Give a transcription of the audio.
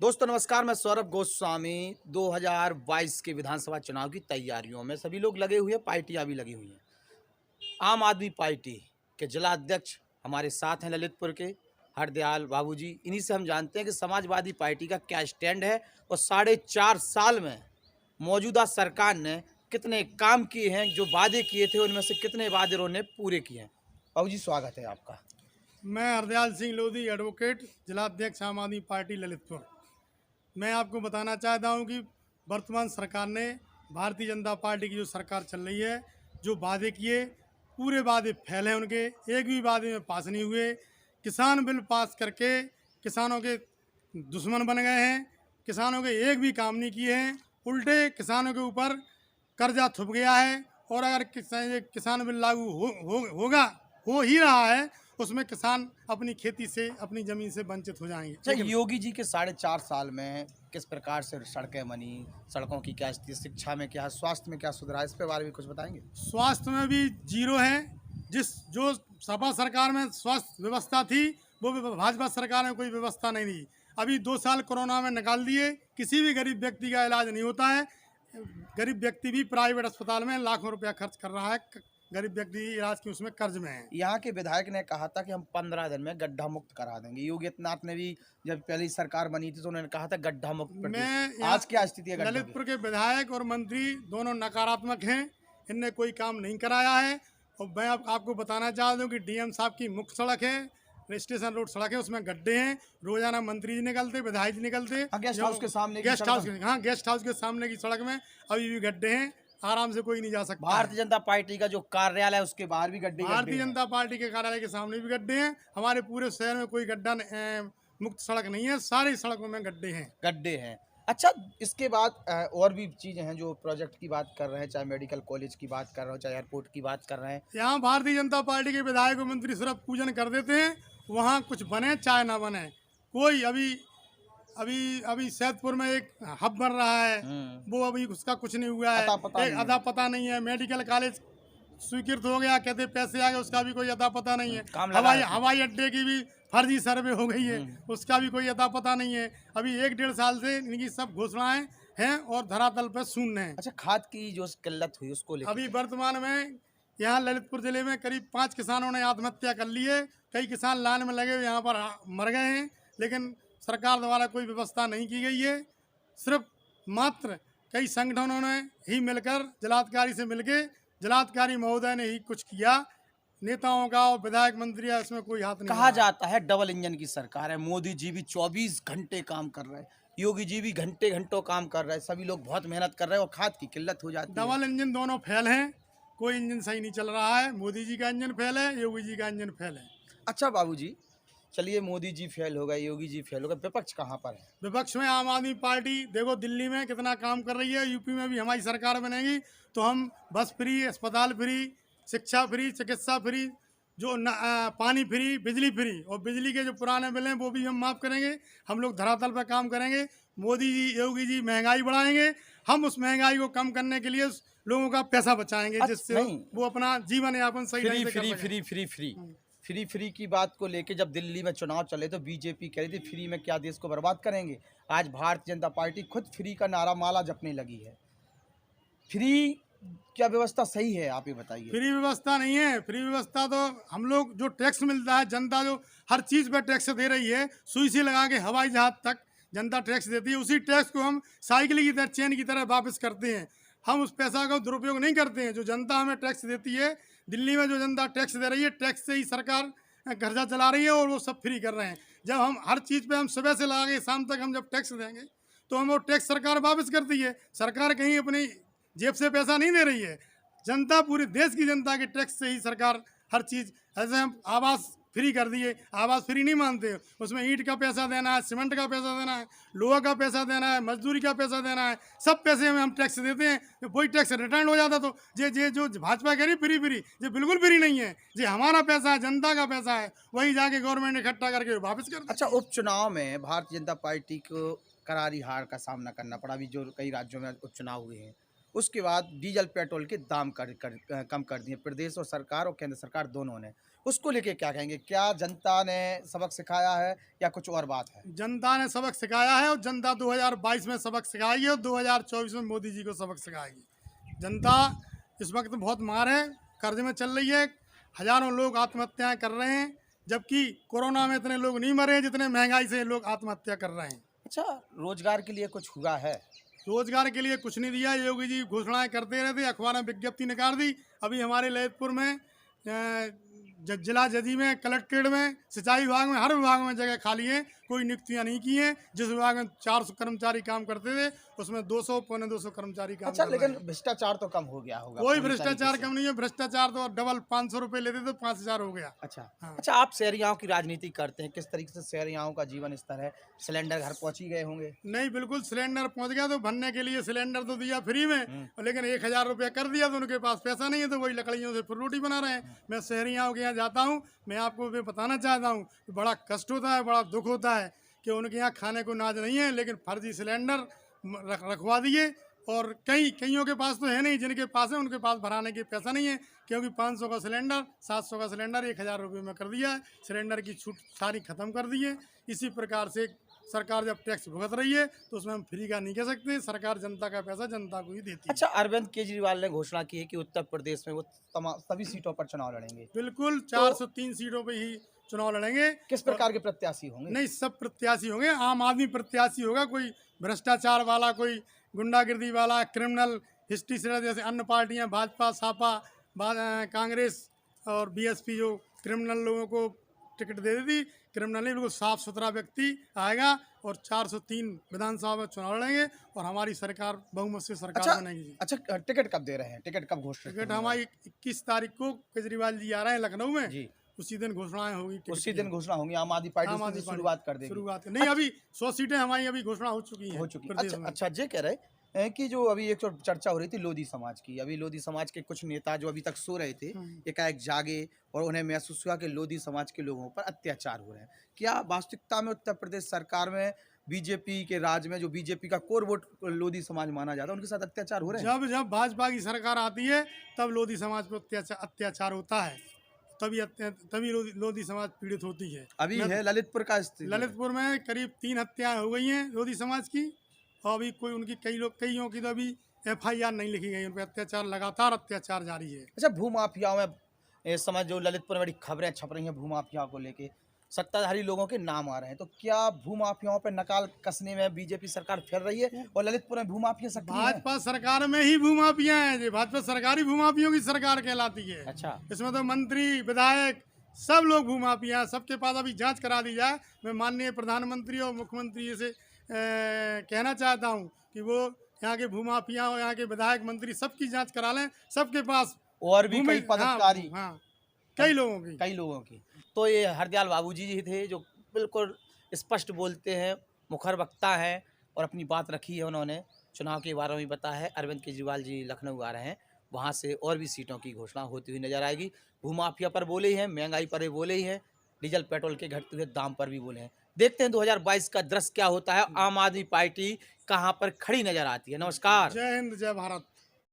दोस्तों नमस्कार, मैं सौरभ गोस्वामी। 2022 के विधानसभा चुनाव की तैयारियों में सभी लोग लगे हुए हैं, पार्टियां भी लगी हुई हैं। आम आदमी पार्टी के जिला अध्यक्ष हमारे साथ हैं ललितपुर के हरदयाल बाबू जी। इन्हीं से हम जानते हैं कि समाजवादी पार्टी का क्या स्टैंड है और 4.5 साल में मौजूदा सरकार ने कितने काम किए हैं, जो वादे किए थे उनमें से कितने वादे उन्होंने पूरे किए हैं। बाबू जी स्वागत है आपका। मैं हरदयाल सिंह लोधी एडवोकेट जिलाध्यक्ष आम आदमी पार्टी ललितपुर। मैं आपको बताना चाहता हूं कि वर्तमान सरकार ने भारतीय जनता पार्टी की जो सरकार चल रही है, जो वादे किए पूरे वादे फैले उनके, एक भी वादे में पास नहीं हुए। किसान बिल पास करके किसानों के दुश्मन बन गए हैं। किसानों के एक भी काम नहीं किए हैं, उल्टे किसानों के ऊपर कर्जा थुप गया है। और अगर किसान बिल लागू होगा, हो ही रहा है, उसमें किसान अपनी खेती से, अपनी ज़मीन से वंचित हो जाएंगे। अच्छा, योगी जी के 4.5 साल में किस प्रकार से सड़कें बनी, सड़कों की क्या स्थिति, शिक्षा में क्या, स्वास्थ्य में क्या सुधार, इस पे बारे में कुछ बताएंगे। स्वास्थ्य में भी जीरो है। जो सपा सरकार में स्वास्थ्य व्यवस्था थी, वो भाजपा सरकार में कोई व्यवस्था नहीं थी। अभी 2 साल कोरोना में निकाल दिए, किसी भी गरीब व्यक्ति का इलाज नहीं होता है। गरीब व्यक्ति भी प्राइवेट अस्पताल में लाखों रुपया खर्च कर रहा है। गरीब व्यक्ति इलाज की उसमें कर्ज में है। यहाँ के विधायक ने कहा था कि हम 15 दिन में गड्ढा मुक्त करा देंगे। योगी आदित्यनाथ ने भी जब पहली सरकार बनी थी तो उन्होंने कहा था गड्ढा मुक्त प्रदेश। आज क्या स्थिति है गड्ढों की? ललितपुर के विधायक और मंत्री दोनों नकारात्मक हैं। इनने कोई काम नहीं कराया है। और मैं आपको बताना चाहता हूँ कि डीएम साहब की मुख्य सड़क है, स्टेशन रोड सड़क है, उसमें गड्ढे हैं। रोजाना मंत्री जी निकलते, विधायक जी निकलते। गेस्ट हाउस के सामने गेस्ट हाउस के सामने की सड़क में अभी भी गड्ढे हैं। आराम से कोई नहीं जा सकता। भारतीय जनता पार्टी का जो कार्यालय है उसके बाहर भी गड्ढे भारतीय जनता पार्टी के कार्यालय के सामने भी गड्ढे हैं। हमारे पूरे शहर में कोई गड्ढा मुक्त सड़क नहीं है, सारी सड़कों में गड्ढे हैं। अच्छा, इसके बाद और भी चीजें हैं जो प्रोजेक्ट की बात कर रहे हैं, चाहे मेडिकल कॉलेज की बात कर रहे हो, चाहे एयरपोर्ट की बात कर रहे हैं। यहाँ भारतीय जनता पार्टी के विधायक और मंत्री सिर्फ पूजन कर देते हैं, वहाँ कुछ बने चाहे ना बने। कोई अभी अभी अभी सैदपुर में एक हब बन रहा है, वो अभी उसका कुछ नहीं हुआ है। एक अता पता नहीं है। मेडिकल कॉलेज स्वीकृत हो गया, कहते पैसे आ गए, उसका भी कोई अता पता नहीं है। हवाई अड्डे की भी फर्जी सर्वे हो गई है, उसका भी कोई अता पता नहीं है। अभी 1-1.5 साल से इनकी सब घोषणाएं हैं और धरातल पर शून्य है। अच्छा, खाद की जो किल्लत हुई उसको लेकर अभी वर्तमान में यहाँ ललितपुर जिले में करीब 5 किसानों ने आत्महत्या कर ली है। कई किसान लाइन में लगे हुए यहाँ पर मर गए हैं, लेकिन सरकार द्वारा कोई व्यवस्था नहीं की गई है। सिर्फ मात्र कई संगठनों ने ही मिलकर, जिलाधिकारी से मिलके, जिलाधिकारी महोदय ने ही कुछ किया। नेताओं का और विधायक मंत्री है, इसमें कोई हाथ नहीं। कहा जाता है डबल इंजन की सरकार है। मोदी जी भी 24 घंटे काम कर रहे हैं, योगी जी भी घंटों काम कर रहे हैं, सभी लोग बहुत मेहनत कर रहे हैं और खाद की किल्लत हो जाती है। डबल इंजन दोनों फेल हैं, कोई इंजन सही नहीं चल रहा है। मोदी जी का इंजन फेल है, योगी जी का इंजन फेल है। अच्छा बाबूजी, चलिए मोदी जी फेल हो गए, योगी जी फेल हो गए, विपक्ष कहाँ पर है? विपक्ष में आम आदमी पार्टी देखो दिल्ली में कितना काम कर रही है। यूपी में भी हमारी सरकार बनेगी तो हम बस फ्री, अस्पताल फ्री, शिक्षा फ्री, चिकित्सा फ्री, पानी फ्री, बिजली फ्री, और बिजली के जो पुराने बिल हैं वो भी हम माफ़ करेंगे। हम लोग धरातल पर काम करेंगे। मोदी जी, योगी जी महंगाई बढ़ाएंगे, हम उस महंगाई को कम करने के लिए लोगों का पैसा बचाएंगे, जिससे वो अपना जीवन यापन सही ढंग से कर सकें। फ्री की बात को लेके जब दिल्ली में चुनाव चले तो बीजेपी कह रही थी फ्री में क्या देश को बर्बाद करेंगे। आज भारतीय जनता पार्टी खुद फ्री का नारा माला जपने लगी है। फ्री क्या व्यवस्था सही है, आप ये बताइए। फ्री व्यवस्था नहीं है। फ्री व्यवस्था तो हम लोग, जो टैक्स मिलता है, जनता जो हर चीज़ पर टैक्स दे रही है, सुई से लगा के हवाई जहाज तक जनता टैक्स देती है, उसी टैक्स को हम साइकिल की तरह, चेन की तरह वापस करते हैं। हम उस पैसा का दुरुपयोग नहीं करते हैं। जो जनता हमें टैक्स देती है, दिल्ली में जो जनता टैक्स दे रही है, टैक्स से ही सरकार कर्जा चला रही है और वो सब फ्री कर रहे हैं। जब हम हर चीज़ पे हम सुबह से लगा के शाम तक हम जब टैक्स देंगे तो हम वो टैक्स सरकार वापस करती है। सरकार कहीं अपनी जेब से पैसा नहीं दे रही है। जनता, पूरे देश की जनता के टैक्स से ही सरकार हर चीज़, ऐसे हम आवास फ्री कर दिए। आवास फ्री नहीं मानते, उसमें ईंट का पैसा देना है, सीमेंट का पैसा देना है, लोहा का पैसा देना है, मजदूरी का पैसा देना है, सब पैसे में हम टैक्स देते हैं। तो वही टैक्स रिटर्न हो जाता तो जे जो भाजपा कह रही फ्री फ्री, ये बिल्कुल फ्री नहीं है। ये हमारा पैसा है, जनता का पैसा है, वही जाके गवर्नमेंट इकट्ठा करके वापस कर। अच्छा, उपचुनाव में भारतीय जनता पार्टी को करारी हार का सामना करना पड़ा। अभी जो कई राज्यों में उपचुनाव हुए हैं, उसके बाद डीजल पेट्रोल के दाम कम कर दिए प्रदेश और सरकार और केंद्र सरकार दोनों ने। उसको लेके क्या कहेंगे? क्या जनता ने सबक सिखाया है या कुछ और बात है? जनता ने सबक सिखाया है और जनता 2022 में सबक सिखाएगी और 2024 में मोदी जी को सबक सिखाएगी। जनता इस वक्त बहुत मार है, कर्ज में चल रही है, हजारों लोग आत्महत्याएं कर रहे हैं, जबकि कोरोना में इतने लोग नहीं मरे जितने महंगाई से लोग आत्महत्या कर रहे हैं। अच्छा, रोजगार के लिए कुछ हुआ है? रोजगार के लिए कुछ नहीं दिया। योगी जी घोषणाएं करते रहते, अखबार में विज्ञप्ति निकाल दी। अभी हमारे ललितपुर में जिला जजी में, कलेक्ट्रेट में, सिंचाई विभाग में, हर विभाग में जगह खाली है, कोई नियुक्तियां नहीं की हैं। जिस विभाग में 400 कर्मचारी काम करते थे उसमें 200 पौने 200 कर्मचारी काम अच्छा, कर रहे लेकिन हैं। भ्रष्टाचार तो कम हो गया होगा कोई पूरी भ्रष्टाचार तरीके से। कम नहीं है। भ्रष्टाचार तो डबल 500 रुपये लेते तो 5000 हो गया। अच्छा। हाँ। अच्छा, आप शहरियाओं की राजनीति करते हैं, किस तरीके से शहरियाओं का जीवन स्तर है? सिलेंडर घर पहुंच ही गए होंगे? नहीं, बिल्कुल सिलेंडर पहुंच गया। तो भरने के लिए सिलेंडर तो दिया फ्री में, और लेकिन 1000 रुपया कर दिया तो उनके पास पैसा नहीं है, तो वही लकड़ियों से फिर रोटी बना रहे हैं। मैं शहरियों के यहाँ जाता हूँ, मैं आपको भी बताना चाहता हूँ कि बड़ा कष्ट होता है, बड़ा दुख होता है कि उनके यहाँ खाने को नाज नहीं है, लेकिन फर्जी सिलेंडर रखवा दिए। और कईयों के पास तो है नहीं, जिनके पास है उनके पास भराने के पैसा नहीं है, क्योंकि 500 का सिलेंडर, 700 का सिलेंडर 1000 रुपये में कर दिया है। सिलेंडर की छूट सारी ख़त्म कर दी है। इसी प्रकार से सरकार जब टैक्स भुगत रही है तो उसमें हम फ्री का नहीं कह सकते। सरकार जनता का पैसा जनता को ही देती है। अच्छा, अरविंद केजरीवाल ने घोषणा की है कि उत्तर प्रदेश में वो सभी सीटों पर चुनाव लड़ेंगे। बिल्कुल 403 सीटों पे ही चुनाव लड़ेंगे। किस प्रकार के प्रत्याशी होंगे? नहीं, सब प्रत्याशी होंगे। आम आदमी प्रत्याशी होगा, कोई भ्रष्टाचार वाला, कोई गुंडागिर्दी वाला, क्रिमिनल हिस्ट्री से जैसे अन्य पार्टियां भाजपा, सापा, कांग्रेस और बीएसपी जो क्रिमिनल लोगों को टिकट दे देती, क्रिमिनल नहीं, बिल्कुल साफ सुथरा व्यक्ति आएगा और 403 विधानसभा में चुनाव लड़ेंगे और हमारी सरकार बहुमत से सरकार बनेगी। अच्छा, टिकट कब दे रहे हैं? टिकट कब घोषित? टिकट हमारी 21 तारीख को केजरीवाल जी आ रहे हैं लखनऊ में जी, उसी दिन घोषणाएं होगी। उसी दिन घोषणा होंगी। आम आदमी पार्टी आम आदमी उसकी शुरुआत कर देगी। शुरुआत नहीं, अभी 100 सीटें हमारी अभी घोषणा हो चुकी हैं। हो चुकी। प्रदेश अच्छा में। अच्छा, ये कह रहे हैं कि जो अभी एक चर्चा हो रही थी लोधी समाज की, अभी लोधी समाज के कुछ नेता जो अभी तक सो रहे थे एकाएक जागे और उन्हें महसूस हुआ कि लोधी समाज के लोगों पर अत्याचार हो रहे हैं। क्या वास्तविकता में उत्तर प्रदेश सरकार में, बीजेपी के राज में, जो बीजेपी का कोर वोट लोधी समाज माना जाता है, उनके साथ अत्याचार हो रहे हैं? जब भाजपा की सरकार आती है तब लोधी समाज पर अत्याचार होता है, तभी लोधी समाज पीड़ित होती है। अभी है ललितपुर का स्थिति। ललितपुर में करीब 3 हत्याएं हो गई हैं लोधी समाज की, और अभी कोई उनकी कईयों की तो अभी FIR नहीं लिखी गई। उन पर अत्याचार, लगातार अत्याचार जारी है। अच्छा, भूमाफियाओं में इस समय जो ललितपुर में बड़ी खबरें छप रही हैं भूमाफियाओं को लेके, सत्ताधारी लोगों के नाम आ रहे हैं, तो क्या भूमाफियाओं पर नकाल कसने में बीजेपी सरकार फिर रही है और ललितपुर में भूमाफिया सक्रिय है? भाजपा सरकार में ही भूमाफिया हैं। ये भाजपा सरकारी भूमाफियों की सरकार कहलाती है। अच्छा, इसमें तो मंत्री, विधायक सब लोग भूमाफिया हैं। सबके पास अभी जांच करा दी जाए। मैं माननीय प्रधानमंत्री और मुख्यमंत्री से कहना चाहता हूं कि वो यहाँ के भूमाफिया और यहाँ के विधायक, मंत्री सबकी जांच करा लें। सबके पास और भी कई पदाधिकारी, हाँ, कई लोगों की। तो ये हरदयाल बाबूजी जी थे जो बिल्कुल स्पष्ट बोलते हैं, मुखर वक्ता हैं और अपनी बात रखी है उन्होंने। चुनाव के बारे में बताया है। अरविंद केजरीवाल जी लखनऊ आ रहे हैं, वहाँ से और भी सीटों की घोषणा होती हुई नजर आएगी। भूमाफिया पर बोले ही हैं, महंगाई पर भी बोले ही हैं, डीजल पेट्रोल के घटते हुए दाम पर भी बोले हैं। देखते हैं 2022 का दृश्य क्या होता है, आम आदमी पार्टी कहाँ पर खड़ी नजर आती है। नमस्कार। जय हिंद, जय भारत।